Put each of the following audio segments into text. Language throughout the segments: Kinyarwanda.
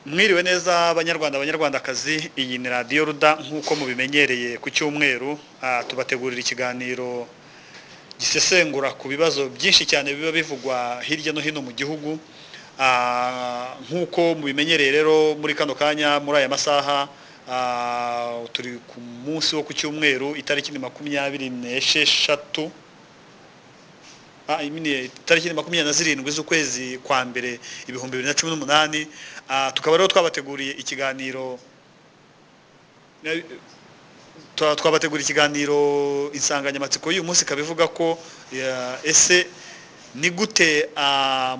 Mwiriwe neza abanyarwandakazi, iyi ni radiyo ruda nk'uko mubimenyereye ku cyumweru. Tubategurira ikiganiro gisesengura ku bibazo byinshi cyane biba bivugwa hirya no hino mu gihugu. Nk'uko mubimenyereye rero muri kano kanya, muri aya masaha, turi ku munsi wo ku cyumweru, itariki 26 tariki 27 z'ukwezi kwa mbere 2018. Tukaba rero twabateguriye ikiganiro insanganyamatsiko y'uyu munsi kabivuga ko ese ni gute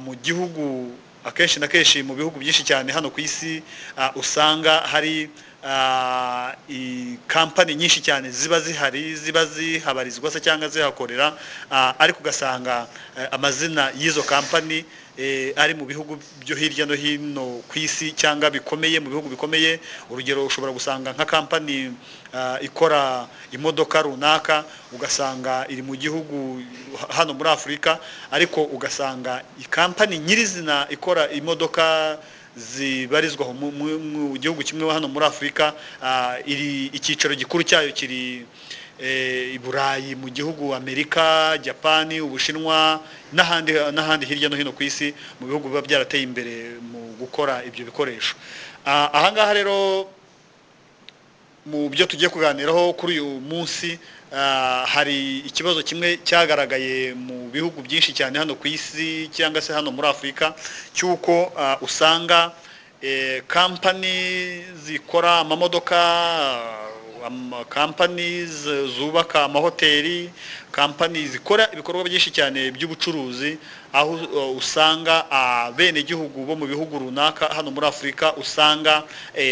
mu gihugu akenshi na kenshi mu bihugu byinshi cyane hano ku isi usanga hari kampani nyinshi cyane ziba zihari, ziba zihabarizwa se cyangwa zihakorera, ariko ugasanga amazina y'izo kampani ari mu bihugu byo hirya no hino ku isi cyangwa bikomeye, mu bihugu bikomeye. Urugero, ushobora gusanga nka kampani ikora imodoka runaka, ugasanga iri mu gihugu hano muri Afurika, ariko ugasanga ikampani nyirizina ikora imodoka zibarizwa mu gihugu kimwe hano muri Afurika, icyicaro gikuru cyayo kiri i Burayi, mu gihugu Amerika, Japani, Ubushinwa n'ahandi hirya no hino ku isi, mu bihugu biba byarateye imbere mu gukora ibyo bikoresho. Ahangaha rero mu byo tugiye kuganiraho kuri uyu munsi, hari ikibazo kimwe cyagaragaye mu bihugu byinshi cyane hano ku isi cyangwa se hano muri Afurika, cy'uko usanga kampani zikora amamodoka, kampani zubaka amahoteli, kampani zikora ibikorwa byinshi cyane by'ubucuruzi, aho usanga bene gihugu bo mu bihugu runaka hano muri Afurika usanga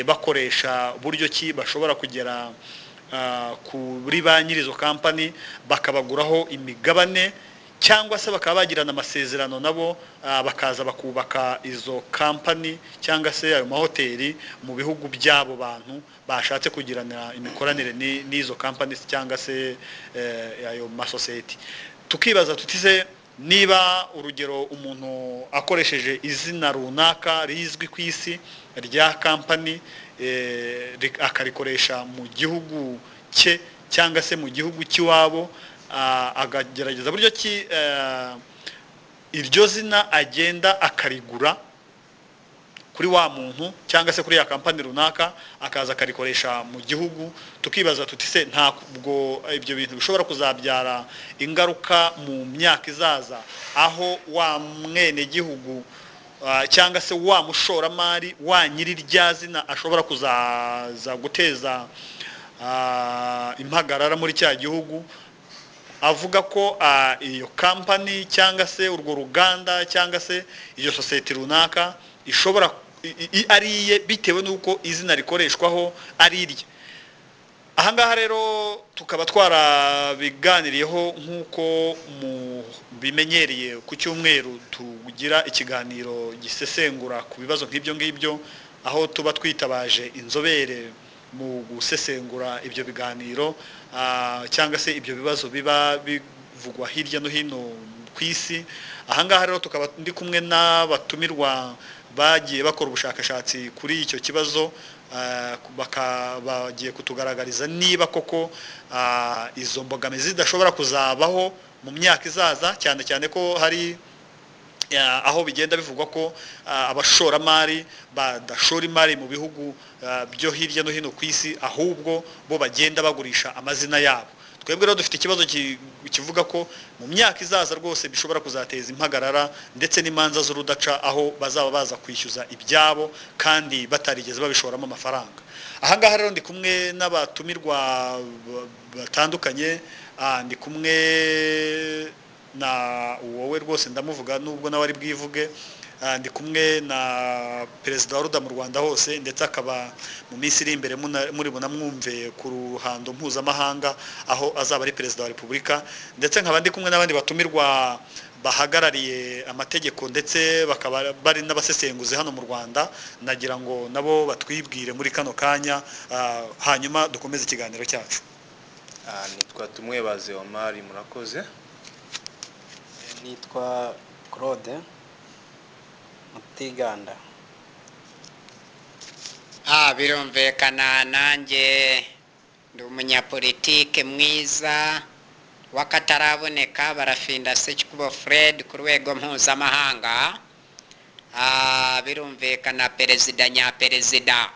bakoresha buryo ki bashobora kugera kuri ba nyirizo kampani bakabaguraho imigabane, cyangwa se bakaba bagirana amasezerano nabo, bakaza bakubaka izo kampani cyangwa se ayo mahoteli mu bihugu by'abo bantu bashatse kugirana imikoranire n'izo kampani cyangwa se ayo masosiyete. Tukibaza tutise niba urugero umuntu akoresheje izina runaka rizwi ku isi rya kampani, akarikoresha mu gihugu cye cyangwa se mu gihugu cy'iwabo, akagerageza buryo ki iryo zina agenda akarigura kuri wa muntu cyangwa se kuri ya kampani runaka, akaza akarikoresha mu gihugu. Tukibaza tutise ntabwo ibyo bintu bishobora kuzabyara ingaruka mu myaka izaza, aho wa mwene gihugu cyangwa se wa mushoramari wa nyiri rya zina ashobora kuzaza guteza impagarara muri cya gihugu, avuga ko iyo kampani cyangwa se urwo ruganda cyangwa se iyo sosiyete runaka ishobora ari iye bitewe n'uko izina rikoreshwaho ari irye. Ahangaha rero tukaba twarabiganiriyeho nk'uko bimenyereye ku cyumweru tugira ikiganiro gisesengura ku bibazo nk'ibyo ngibyo, aho tuba twitabaje inzobere mu gusesengura ibyo biganiro cyangwa se ibyo bibazo biba bivugwa hirya no hino ku isi. Ahangaha rero tukaba ndi kumwe n'abatumirwa bagiye bakora ubushakashatsi kuri icyo kibazo, bagiye kutugaragariza niba koko izo mbogamizi zidashobora kuzabaho mu myaka izaza, cyane cyane ko hari aho bigenda bivugwa ko abashoramari badashora imari mu bihugu byo hirya no hino ku isi, ahubwo bo bagenda bagurisha amazina yabo. Twebwe rero dufite ikibazo kivuga ko mu myaka izaza rwose bishobora kuzateza impagarara ndetse n'imanza z'urudaca, aho bazaba baza kwishyuza ibyabo kandi batarigeze babishoramo amafaranga. Ahangaha rero ndi kumwe n'abatumirwa batandukanye, ndi kumwe na wowe rwose ndamuvuga nubwo nawe ari bwivuge, ndi kumwe na perezida wa Ruda mu Rwanda hose, ndetse akaba mu minsi iri imbere muri bunamwumve ku ruhando mpuzamahanga, aho azaba ari perezida wa Repubulika. Ndetse nkaba ndi kumwe n'abandi batumirwa bahagarariye amategeko ndetse bakaba bari n'abasesenguzi hano mu Rwanda. Nagira ngo nabo batwibwire muri kano kanya, hanyuma dukomeze ikiganiro cyacu. Nitwa Tumwebaze Omar, murakoze. Nitwa Claude Mutiganda. birumvikana nanjye ndi umunyapolitike mwiza wakataraboneka barafinda Sekikubo Fred ku rwego mpuzamahanga. Birumvikana perezida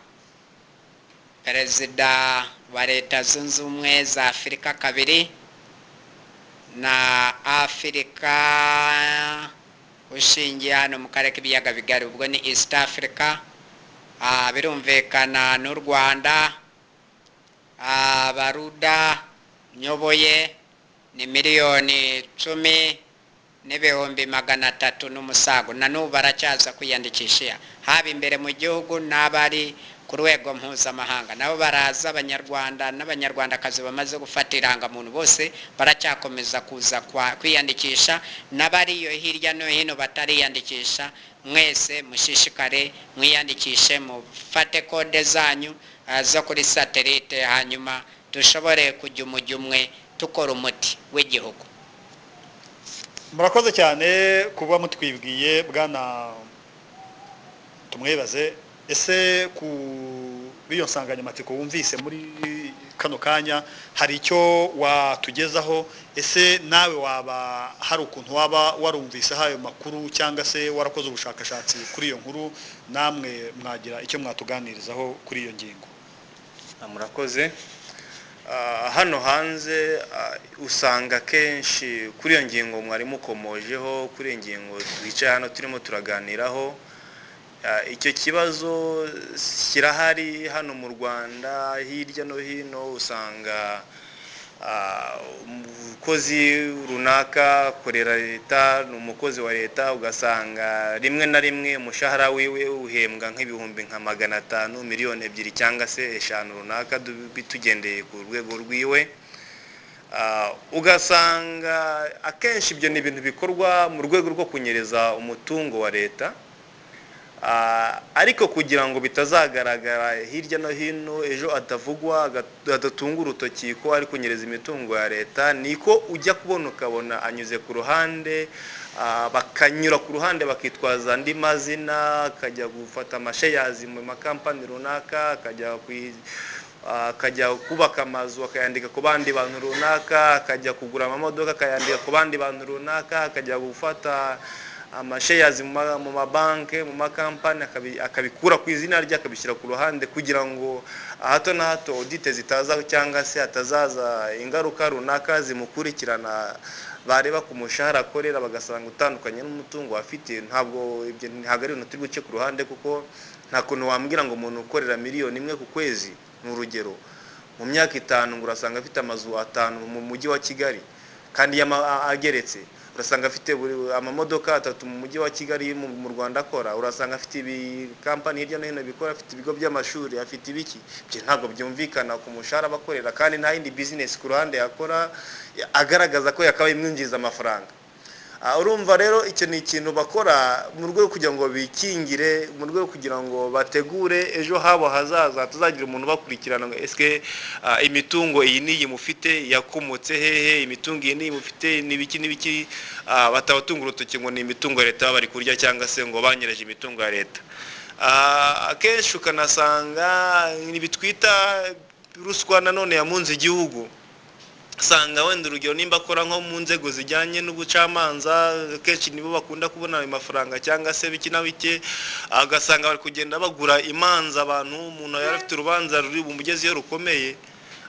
wa Leta Zunze Ubumwe za Afurika kabiri na Afurika ushingiye hano mu karere k'ibiyaga bigari, ubwo ni East Africa. Birumvikana n'u Rwanda, Baruda nyoboye ni 1,10,300 n'umusago, na n'ubu baracyaza kwiyandikisha haba imbere mu gihugu n'abari ku rwego mpuzamahanga. Nabo baraza, abanyarwanda n'abanyarwandakazi bamaze gufata irangamuntu bose baracyakomeza kuza kwiyandikisha, n'abariyo hirya no hino batariyandikisha mwese mushishikare mwiyandikishe, mufate kode zanyu zo kuri satellite, hanyuma dushobore kujya umujyi umwe tukora umuti w'igihugu. Murakoze cyane kuba mutwibwiye bwana Tumwebaze. Ese ku biyo nsanganyamatsiko wumvise muri kano kanya hari icyo watugezaho? Ese nawe waba hari ukuntu waba warumvise hayo makuru cyangwa se warakoze ubushakashatsi kuri iyo nkuru, namwe mwagira icyo mwatuganirizaho kuri iyo ngingo? Murakoze. Hano hanze usanga kenshi kuri iyo ngingo mwari mukomojeho, kuri iyo ngingo twicaye hano turimo turaganiraho. Icyo kibazo kirahari hano mu Rwanda, hirya no hino usanga umukozi runaka akorera leta, ni umukozi wa leta, ugasanga rimwe na rimwe umushahara wiwe uhembwa nk'ibihumbi nka 500, miliyoni 2 cyangwa se 5 runaka bitugendeye ku rwego rwiwe. Ugasanga akenshi ibyo ni ibintu bikorwa mu rwego rwo kunyereza umutungo wa leta, ariko kugira ngo bitazagaragara hirya no hino, ejo atavugwa adatunga urutoki ko ari kunyereza imitungo ya leta, niko ujya kubona ukabona anyuze ku ruhande, bakanyura ku ruhande bakitwaza andi mazina, akajya gufata amashares mu makampani runaka, akajya kubaka amazu akayandika ku bandi bantu runaka, akajya kugura amamodoka akayandika ku bandi bantu runaka, akajya gufata amashares mu mabanke mu makampani akabikura ku izina rye akabishyira ku ruhande, kugira ngo hato na hato audit zitaza cyangwa se hatazaza ingaruka runaka zimukurikirana, bareba ku mushahara akorera bagasanga utandukanye n'umutungo afite. Ntabwo ari ibintu turi guce ku ruhande, kuko nta kuntu wambwira ngo umuntu ukorera miliyoni 1 ku kwezi, ni urugero, mu myaka 5 ngo urasanga afite amazu 5 mu mujyi wa Kigali kandi ageretse. Urasanga afite amamodoka 3 mu mujyi wa Kigali mu Rwanda akora. Urasanga afite kampani hirya no hino bikora, afite ibigo by'amashuri, afite ibiki. Byo ntabwo byumvikana ku mushahara bakorera, kandi nta yindi business ku ruhande yakora agaragaza ko yakabaye imwinjiza amafaranga. Urumva rero icyo ni ikintu bakora mu rwego kugira ngo bikingire, mu rwego kugira ngo bategure ejo habo hazaza tuzagira umuntu bakurikirana ngo eske imitungo iyi niyi mufite yakomotse hehe, imitungo iyi niyi mufite nibiki batabatunga urutoki ngo ni imitungo ya leta bari kurya cyangwa se ngo banyereje imitungo ya leta. Akenshi ukanasanga nibitwita ruswa nanone yamunze igihugu. Sanga wenda urugero nimba akora nko mu nzego zijyanye n'ubucamanza, kenshi nibo bakunda kubona ayo mafaranga cyangwa se biki na bike, agasanga bari kugenda bagura imanza abantu, umuntu yari afite urubanza ruri bumugezeyo rukomeye,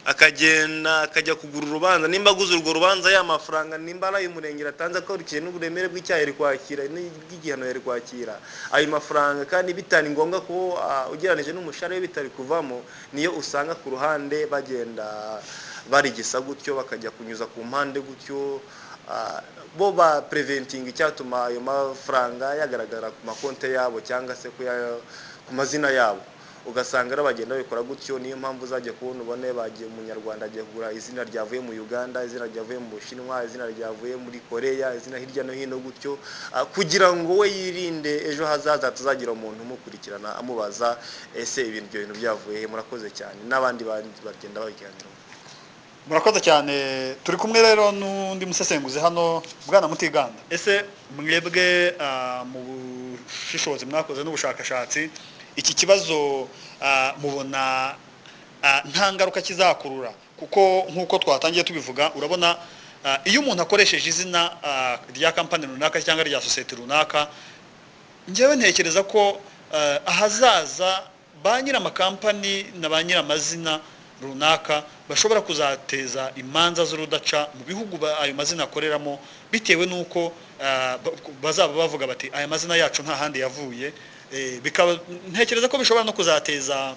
akajya kugura urubanza, nimba aguze urwo rubanza ya mafaranga nimba ari ay'umurengera atanze akurikiye n'uburemere bw'icyaha yari kwakira n'igihano yari kwakira, ayo mafaranga kandi bitani ngombwa ko ugereranije n'umushahara we bitari kuvamo, niyo usanga ku ruhande bagenda barigisa gutyo, bakajya kunyuza ku mpande gutyo, bo ba preventing icyatuma ayo mafaranga yagaragara ku makonte yabo cyangwa se ku mazina yabo. Ugasanga rero bagenda bikora gutyo. Niyo mpamvu uzajya kubona ubone bagiye umunyarwanda agiye kugura izina ryavuye mu Uganda, izina ryavuye mu Bushinwa, izina ryavuye muri Korea, izina hirya no hino gutyo, kugira ngo we yirinde ejo hazaza tuzagira umuntu umukurikirana amubaza ese ibintu byavuye he. Murakoze cyane, n'abandi bagenda babiganira. murakoze cyane. Turi kumwe rero n'undi musesenguzi hano, Bwana Mutiganda. Ese mwebwe mu bushishozi mwakoze n'ubushakashatsi, iki kibazo mubona nta ngaruka kizakurura? Kuko nk'uko twatangiye tubivuga, urabona iyo umuntu akoresheje izina rya kampani runaka cyangwa rya sosiyete runaka, njyewe ntekereza ko ahazaza ba nyir'amakampani na ba nyir'amazina runaka bashobora kuzateza imanza z'urudaca mu bihugu ayo mazina akoreramo, bitewe n'uko bazaba bavuga bati aya mazina yacu nta handi yavuye. Ntekereza ko bishobora no kuzateza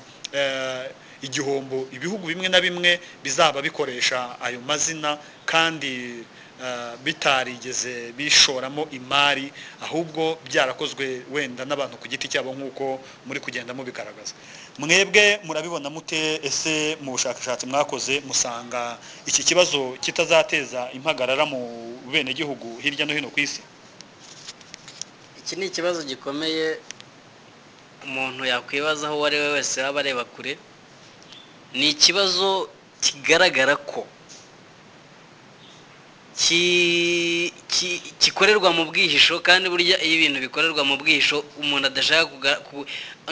igihombo ibihugu bimwe na bimwe bizaba bikoresha ayo mazina kandi bitarigeze bishoramo imari, ahubwo byarakozwe wenda n'abantu ku giti cyabo nk'uko muri kugenda mubigaragaza. Mwebwe murabibona mute? Ese mu bushakashatsi mwakoze musanga iki kibazo kitazateza impagarara mu bene gihugu hirya no hino ku isi? Iki ni ikibazo gikomeye umuntu yakwibazaho uwo ari we wese waba areba kure. Ni ikibazo kigaragara ko gikorerwa mu bwihisho, kandi burya iyo ibintu bikorerwa mu bwihisho umuntu adashaka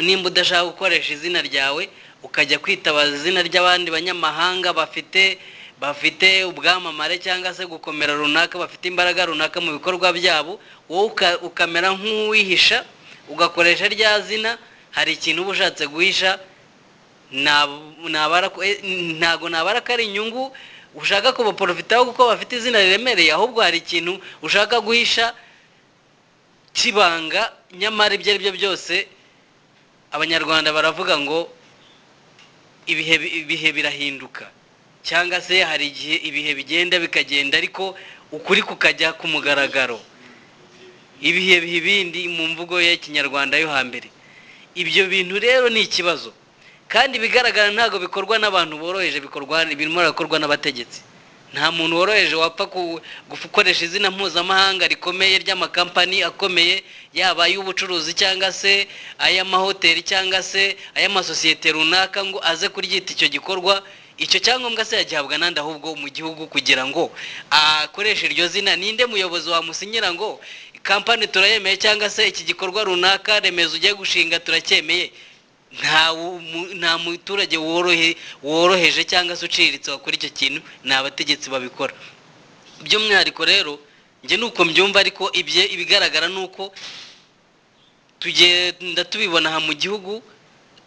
nimba udashaka gukoresha izina ryawe ukajya kwitabaza izina ry'abandi banyamahanga bafite ubwamamare cyangwa se gukomera runaka, bafite imbaraga runaka mu bikorwa byabo, wowe ukamera nk'uwihisha ugakoresha rya zina, hari ikintu uba ushatse guhisha. Ntago nabara ko ari inyungu ushaka kubaprofitaho kuko bafite izina riremereye, ahubwo hari ikintu ushaka guhisha kibanga. Nyamara ibyo ari byo byose abanyarwanda baravuga ngo ibihe birahinduka, cyangwa se hari igihe ibihe bigenda bikagenda ariko ukuri kukajya ku mugaragaro. Ibihe ibindi mu mvugo ya Kinyarwanda yo hambere. Ibyo bintu rero ni ikibazo, kandi bigaragara ntago bikorwa n'abantu boroheje, birimo birakorwa n'abategetsi. Nta muntu woroheje wapfa gukoresha izina mpuzamahanga rikomeye ry'amakampani akomeye, yaba ay'ubucuruzi cyangwa se ay'amahoteli cyangwa se ay'amasosiyete runaka, ngo aze kuryita icyo gikorwa. Icyo cyangombwa se yagihabwa nande ahubwo mu gihugu kugira ngo akoreshe iryo zina? Ninde muyobozi wamusinyira ngo kampani turayemeye cyangwa se iki gikorwa runaka remezo ugiye gushinga turacyemeye? Nta muturage woroheje cyangwa se uciriritse wakora icyo kintu, ni abategetsi babikora. By'umwihariko rero njye nuko mbyumva, ariko ibigaragara nuko tugenda tubibona aha mu gihugu,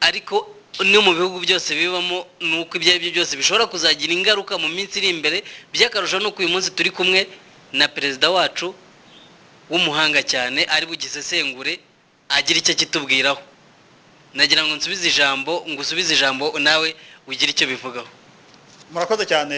ariko no mu bihugu byose bibamo, nuko ibyo ari byo byose bishobora kuzagira ingaruka mu minsi iri imbere. By'akarusho nuko uyu munsi turi kumwe na perezida wacu w'umuhanga cyane, ari bugisesengure agira icyo kitubwiraho. Nagira ngo ngusubize ijambo nawe ugira icyo bivugaho. Murakoze cyane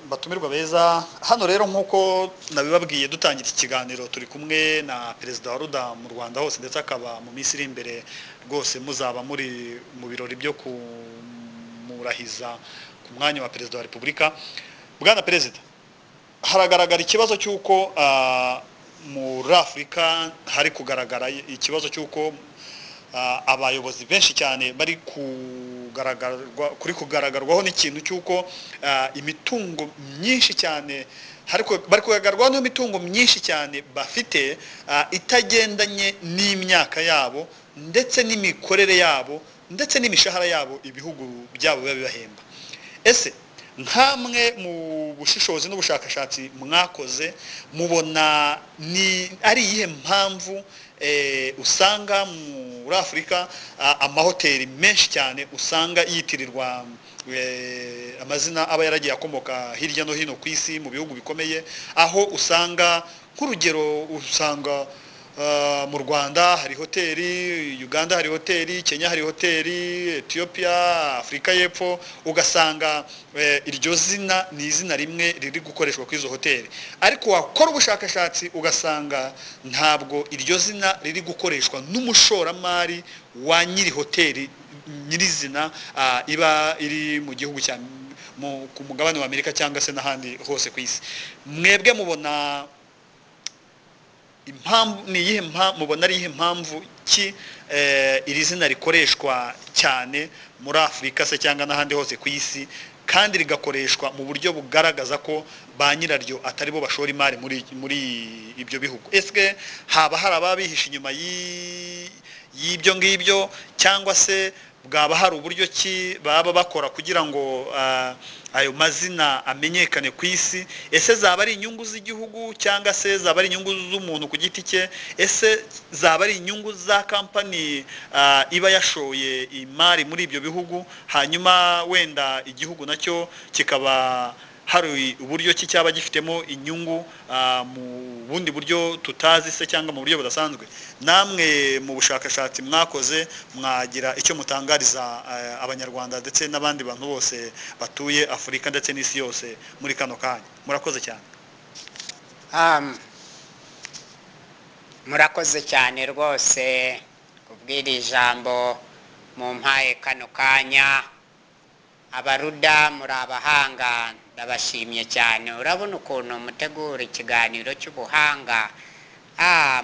batumirwa beza. Hano rero nk'uko nabibabwiye dutangira iki kiganiro, turi kumwe na perezida wa RUDA mu Rwanda hose, ndetse akaba mu minsi iri imbere rwose muzaba muri mu birori byo kumurahiza ku mwanya wa perezida wa Repubulika. Bwana Perezida, haragaragara ikibazo cy'uko muri Afurika hari kugaragara ikibazo cy'uko abayobozi benshi cyane bari kugaragarwaho n'ikintu cy'uko imitungo myinshi cyane bari kugaragazwaho n'imitungo myinshi cyane bafite itagendanye n'imyaka yabo ndetse n'imikorere yabo ndetse n'imishahara yabo ibihugu byabo biba bibahemba. Ese nkamwe mu bushishozi n'ubushakashatsi mwakoze, mubona ni ari iyihe mpamvu usanga muri Afurika amahoteli menshi cyane usanga yitirirwa amazina aba yaragiye akomoka hirya no hino ku isi mu bihugu bikomeye, aho usanga nk'urugero usanga mu Rwanda hari hoteli, Uganda hari hoteli, Kenya hari hoteli, Ethiopia, Afrika y'Epfo, ugasanga iryo zina ni izina rimwe riri gukoreshwa kuri izo hoteli. Ariko wakora ubushakashatsi ugasanga ntabwo iryo zina riri gukoreshwa n'umushoramari wa nyiri hoteli nyirizina iba iri mu gihugu cya ku mugabane wa Amerika cyangwa se n'ahandi hose ku isi. Mwebwe mubona impamvu ni iyihe mubona ari iyihe mpamvu ki iri zina rikoreshwa cyane muri Afurika se cyangwa n'ahandi hose ku isi, kandi rigakoreshwa mu buryo bugaragaza ko ba nyiraryo atari bo bashora imari muri ibyo bihugu. Ese haba hari ababihisha inyuma y'ibyo ngibyo, cyangwa se bwaba hari uburyo ki baba bakora kugira ngo ayo mazina amenyekane ku isi? Ese zaba ari inyungu z'igihugu cyangwa se zaba ari inyungu z'umuntu ku giti cye? Ese zaba ari inyungu za kampani iba yashoye imari muri ibyo bihugu, hanyuma wenda igihugu nacyo kikaba hari uburyo ki cyaba gifitemo inyungu mu bundi buryo tutazi se cyangwa mu buryo budasanzwe? Namwe mu bushakashatsi mwakoze mwagira icyo mutangariza abanyarwanda ndetse n'abandi bantu bose batuye Afurika ndetse n'isi yose muri kano kanya? Murakoze cyane. Murakoze cyane rwose kubwira ijambo mu mpaye kano kanya. Abaruda muri abahanga, ndabashimye cyane. Urabona ukuntu mutegura ikiganiro cy'ubuhanga.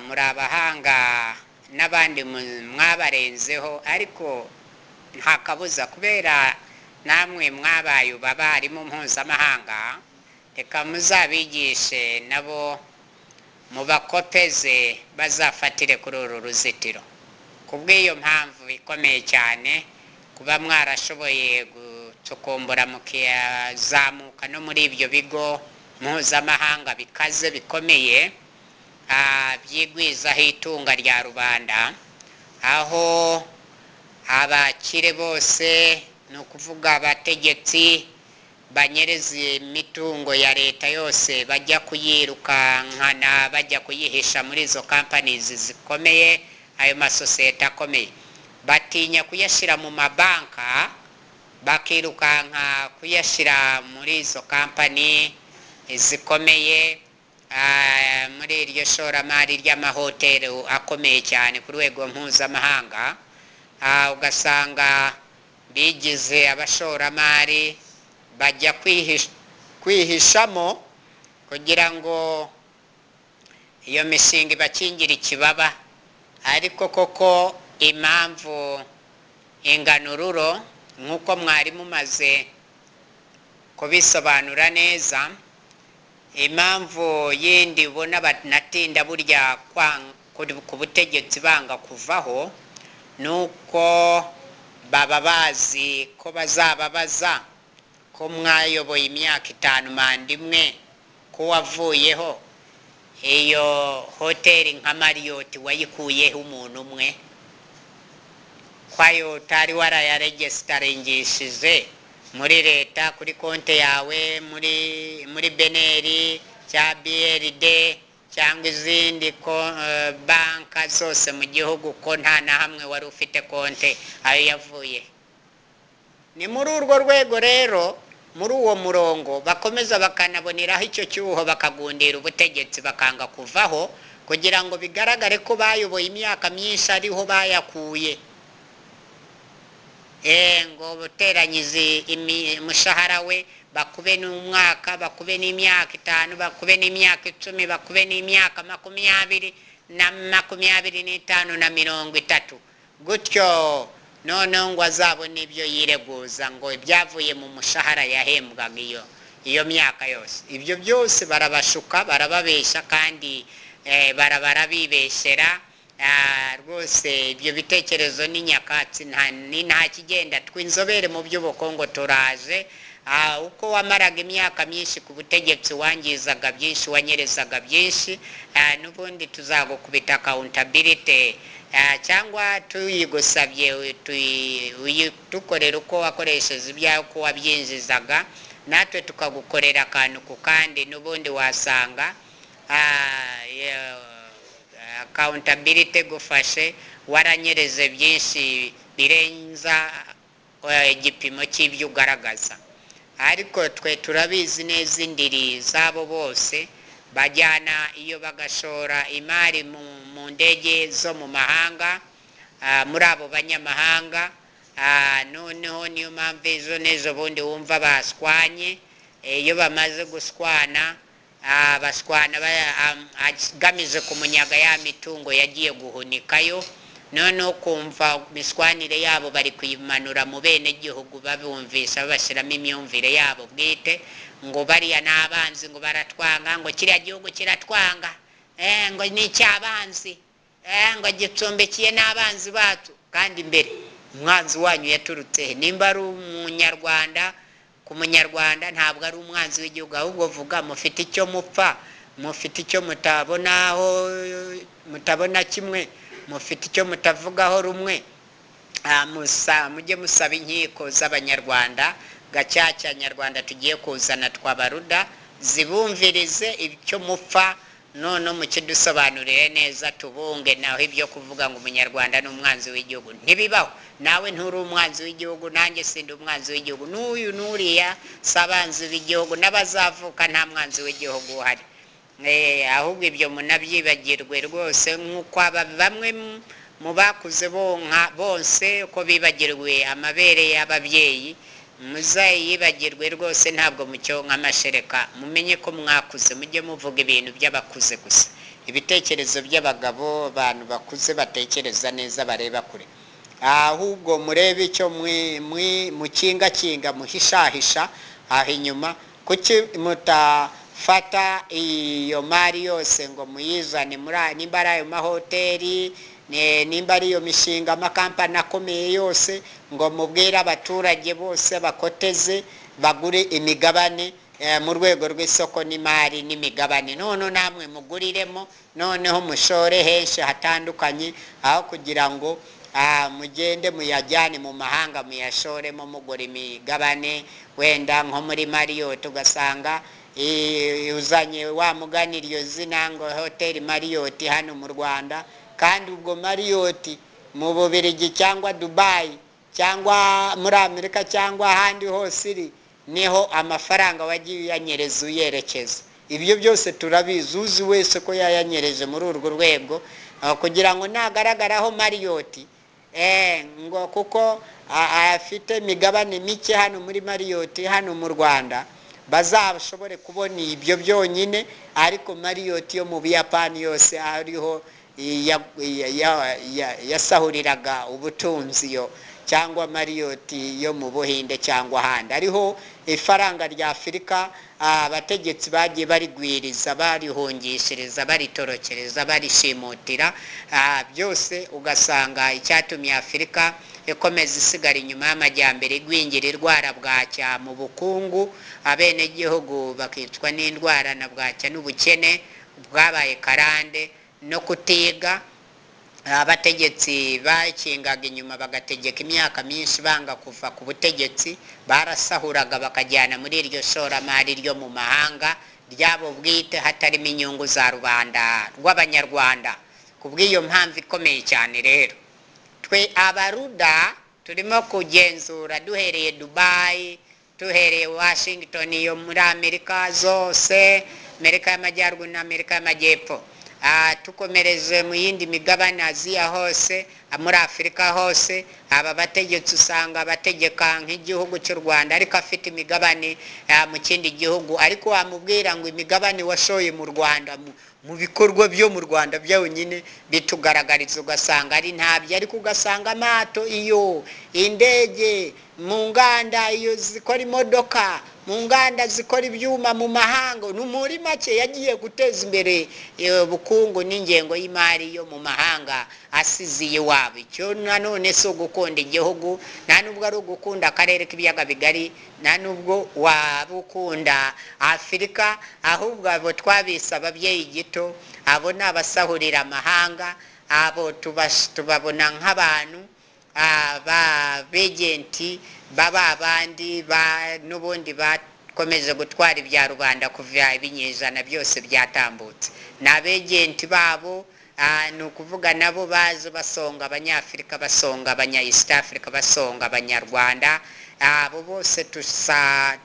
Muri abahanga n'abandi mwabarenzeho, ariko nta kabuza kubera namwe mwabaye abarimu mpuzamahanga, reka muzabigishe nabo mubakopeze bazafatire kuri uru ruzitiro. Kubw'iyo mpamvu ikomeye cyane kuba mwarashoboye gucukumbura mukizamuka no muri ibyo bigo mpuzamahanga bikaze bikomeye byigwizaho itunga rya rubanda, aho abakire bose ni ukuvuga abategetsi banyereza imitungo ya leta yose bajya kuyirukankana, bajya kuyihisha muri izo companies zikomeye, ayo masosiyete akomeye. Batinya kuyashyira mu mabanka, bakirukanka kuyashyira muri izo company zikomeye, muri iryo shoramari ry'amahoteli akomeye cyane ku rwego mpuzamahanga. Ugasanga bigize abashoramari bajya kwihishamo kugira ngo iyo mishinga ibakingira ikibaba. Ariko koko impamvu inganururo nk'uko mwari mumaze kubisobanura neza, impamvu yindi ubona banatinda burya ku butegetsi banga kuvaho, nuko baba bazi ko bazababaza ko mwayoboye imyaka 5 manda imwe, ko wavuyeho iyo hoteli nka Marriott wayikuyeho umuntu umwe, kwayo utari warayaregisitaringishije muri leta kuri konte yawe muri beneri cya BRD cyangwa izindi banka zose mu gihugu, ko nta na hamwe wari ufite konte, ayo yavuye. Ni muri urwo rwego rero, muri uwo murongo bakomeza bakanaboneraho icyo cyuho, bakagundira ubutegetsi bakanga kuvaho kugira ngo bigaragare ko bayoboye imyaka myinshi ariho bayakuye. Ngo buteranyize umushahara we bakube n'umwaka, bakube n'imyaka 5, bakube n'imyaka 10, bakube n'imyaka 20 na 25 na 30, gutyo none ngo azabone ibyo yireguza ngo ibyavuye mu mushahara yahembwaga iyo myaka yose. Ibyo byose barabashuka, barababesha, kandi barabibeshera rwose. Ibyo bitekerezo ni nyakatsi, nta kigenda. Twinzobere mu by'ubukungu turaje. Uko wamaraga imyaka myinshi ku butegetsi wangizaga byinshi, wanyerezaga byinshi, n'ubundi tuzagukubita accountability, cyangwa tuyigusabye tukorera uko wakoresheje ibyawe, uko wabyinjizaga, natwe tukagukorera akantu ku kandi, n'ubundi wasanga accountability gufashe waranyereze byinshi birenza igipimo cy'ibyo ugaragaza. Ariko twe turabizi neza indiri zabo bose bajyana iyo bagashora imari mu ndege zo mu mahanga, muri abo banyamahanga. Noneho niyo mpamvu ejo n'ejo bundi wumva baswanye. Iyo bamaze guswana, baswana agamije kumunyaga ya mitungo yagiye guhunikayo, none kumva miswanire yabo bari kuyimanura mu bene gihugu babumvisha babashiramo imyumvire yabo bwite ngo bariya nabanzi ngo baratwanga ngo kiriya gihugu kiratwanga ngo ni cyabanzi ngo gitsombekiye nabanzi bacu kandi mbere umwanzi wanyu yaturutse he nimba ari umunyarwanda ku munyarwanda ntabwo ari umwanzi w'igihugu ahubwo vuga mufite icyo mupfa mufite icyo mutabonaho mutabona kimwe mufite icyo mutavugaho rumwe mujye musaba inkiko z'abanyarwanda gacaca nyarwanda tugiye kuzana twabaruda zibumvirize icyo mupfa none mukidusobanurire neza tubunge naho ibyo kuvuga ngo umunyarwanda n'umwanzi w'igihugu ntibibaho nawe nturi umwanzi w'igihugu nanjye sindi umwanzi w'igihugu n'uyu n'uriya sabanzi b'igihugu n'abazavuka nta mwanzi w'igihugu uhari ahubwo ibyo munabyibagirwe rwose nk'uko bamwe mu bakuze bonka bose uko bibagirwe amabere y'ababyeyi muzayibagirwe rwose ntabwo mucyonka amashereka mumenye ko mwakuze mujye muvuga ibintu by'abakuze gusa ibitekerezo by'abagabo abantu bakuze batekereza neza bareba kure ahubwo murebe icyo mukingakinga muhishahisha aho inyuma kuki mutafata iyo mari yose ngo muyizane nimba ari ayo mahoteli nimba ari iyo mishinga amakampani akomeye yose ngo mubwire abaturage bose bakoteze bagure imigabane mu rwego rw'isoko n'imari n'imigabane none namwe muguriremo noneho mushore henshi hatandukanye aho kugira ngo mugende muyajyane mu mahanga muyashoremo mugura imigabane wenda nko muri Marriott ugasanga uzanye wa muganira iyo zina ngo hoteli Marriott hano mu Rwanda kandi ubwo Marriott mu Bubiligi cyangwa Dubai cyangwa muri Amerika cyangwa ahandi hose iri niho amafaranga wagiye uyanyereza uyerekeza ibyo byose turabizi uzi wese ko yayanyereje muri urwo rwego kugira ngo nagaragaraho Marriott ngo kuko afite imigabane mike hano muri Marriott hano mu Rwanda bazashobore kubona ibyo byonyine ariko Marriott yo mu Buyapani yose ariho yasahuriraga ubutunzi yo cyangwa Marriott yo mu Buhinde cyangwa ahandi ariho ifaranga rya Afurika abategetsi bagiye barigwiriza barihungishiriza baritorokereza barishimutira byose ugasanga icyatumye Afurika ikomeza isigara inyuma y'amajyambere igwingira irwara bwacya mu bukungu abene gihugu bakicwa n'indwara na bwacya n'ubukene bwabaye karande no kutiga abategetsi bakingaga inyuma bagategeka imyaka myinshi banga kuva ku butegetsi barasahuraga bakajyana muri iryo shoramari ryo mu mahanga ryabo bwite hatarimo inyungu za rubanda rw'abanyarwanda kubw'iyo mpamvu ikomeye cyane rero twe abaruda turimo kugenzura duhereye Dubai duhereye Washington yo muri Amerika zose Amerika y'Amajyaruguru na Amerika y'Amajyepfo tukomereze mu yindi migabane Aziya hose muri Afurika hose aba bategetsi usanga bategeka nk'igihugu cy'u Rwanda ariko afite imigabane mu kindi gihugu ariko wamubwira ngo imigabane washoye mu Rwanda mu bikorwa byo mu Rwanda byawe nyine bitugaragariza ugasanga ari ntabyo ariko ugasanga amato iyo indege mu nganda iyo zikora imodoka mu nganda zikora ibyuma mu mahanga no muri make yagiye guteza imbere ubukungu n'ingengo y'imari yo mu mahanga asiziye wabo icyo nanone so gukunda igihugu nta nubwo ari ugukunda akarere k'ibiyaga bigari nta nubwo wabukunda Afurika ahubwo abo twabise ababyeyi gito abo ni abasahurira amahanga abo tubabona nk'abantu b'abegenti baba abandi n'ubundi bakomeje gutwara ibya rubanda kuva ibinyejana byose byatambutse n'abegenti babo ni ukuvuga nabo baje basonga abanyafurika basonga abanya East Africa basonga abanyarwanda abo bose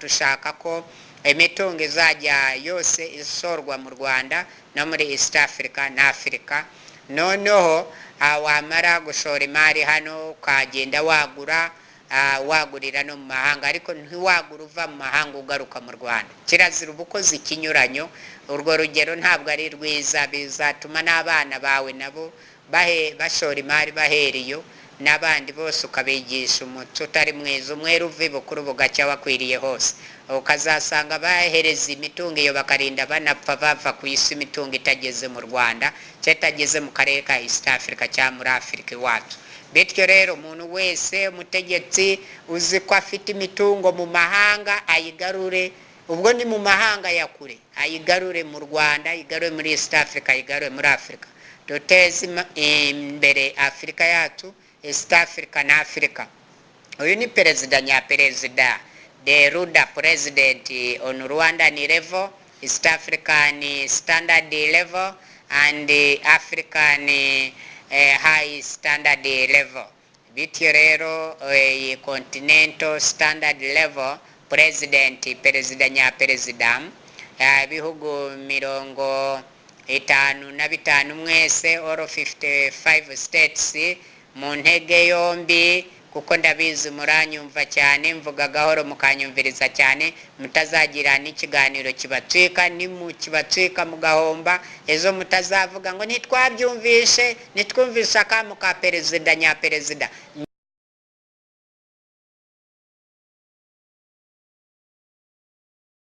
dushaka ko imitungo izajya yose isorwa mu Rwanda no muri East Africa na Africa noneho wamara gushora imari hano ukagenda wagurira no mu mahanga ariko ntiwagura uva mu mahanga ugaruka mu Rwanda kirazira ubukozi ikinyuranyo urwo rugero ntabwo ari rwiza bizatuma n'abana bawe nabo bashora imari baheriyo n'abandi bose ukabigisha umuco utari mwiza umwere uvi bukuru bugacya wakwiriye hose ukazasanga bahereza imitungo iyo bakarinda banapfa bava ku isi imitungo itageze mu Rwanda cyangwa itageze mu karere ka East Africa cyangwa muri Afurika iwacu. Bityo rero umuntu wese umutegetsi uzi ko afite imitungo mu mahanga ayigarure, ubwo ni mu mahanga ya kure, ayigarure mu Rwanda, ayigarure muri East Africa, ayigarure muri Afurika. Duteze imbere Afurika yacu, East Africa na Africa. Uyu ni perezida nyaperezida, the ruler president on Rwandan level, East African standard level, and African high standard level. Bityo rero continental standard level perezida nyaperezida bihugu 55 mwese all 55 states mu ntege yombi, kuko ndabizi muranyumva cyane, mvuga gahoro mukanyumviriza cyane, mutazagira n'ikiganiro kibatwika, ni mu kibatwika mugahomba, ezo mutazavuga ngo nitwabyumvishe, nitwumvisha akamu ka perezida nyaperezida.